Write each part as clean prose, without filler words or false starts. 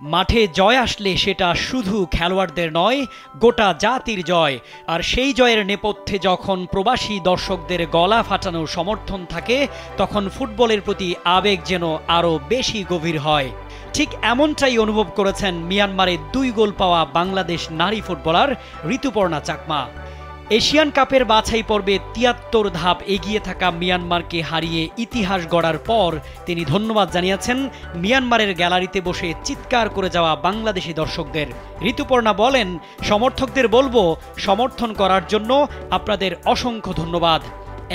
মাঠে জয় আসলে সেটা শুধু খেলোয়াড়দের নয়, গোটা জাতির জয়। আর সেই জয়ের নেপথ্যে যখন প্রবাসী দর্শকদের গলা ফাটানো সমর্থন থাকে, তখন ফুটবলের প্রতি আবেগ যেন আরও বেশি গভীর হয়। ঠিক এমনটাই অনুভব করেছেন মিয়ানমারে 2 গোল পাওয়া বাংলাদেশ নারী ফুটবলার ঋতুপর্ণা চাকমা। এশিয়ান কাপের বাছাই পর্বে ৭৩ ধাপ এগিয়ে থাকা মিয়ানমারকে হারিয়ে ইতিহাস গড়ার পর তিনি ধন্যবাদ জানিয়েছেন মিয়ানমারের গ্যালারিতে বসে চিৎকার করে যাওয়া বাংলাদেশি দর্শকদের। ঋতুপর্ণা বলেন, সমর্থকদের বলবো, সমর্থন করার জন্য আপনাদের অসংখ্য ধন্যবাদ।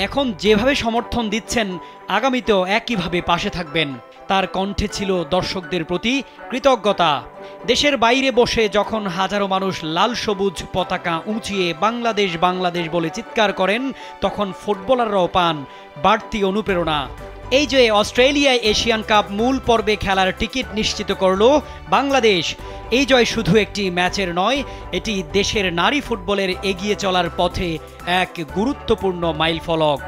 এখন যেভাবে সমর্থন দিচ্ছেন, আগামীতেও একইভাবে পাশে থাকবেন। তার কণ্ঠে ছিল দর্শকদের প্রতি কৃতজ্ঞতা। দেশের বাইরে বসে যখন হাজারো মানুষ লাল সবুজ পতাকা উঁচিয়ে বাংলাদেশ বাংলাদেশ বলে চিৎকার করেন, তখন ফুটবলাররাও পান বাড়তি অনুপ্রেরণা। এই যে অস্ট্রেলিয়ায় এশিয়ান কাপ মূল পর্বে খেলার টিকিট নিশ্চিত করল বাংলাদেশ, এই জয় শুধু একটি ম্যাচের নয়, এটি দেশের নারী ফুটবলের এগিয়ে চলার পথে এক গুরুত্বপূর্ণ মাইলফলক।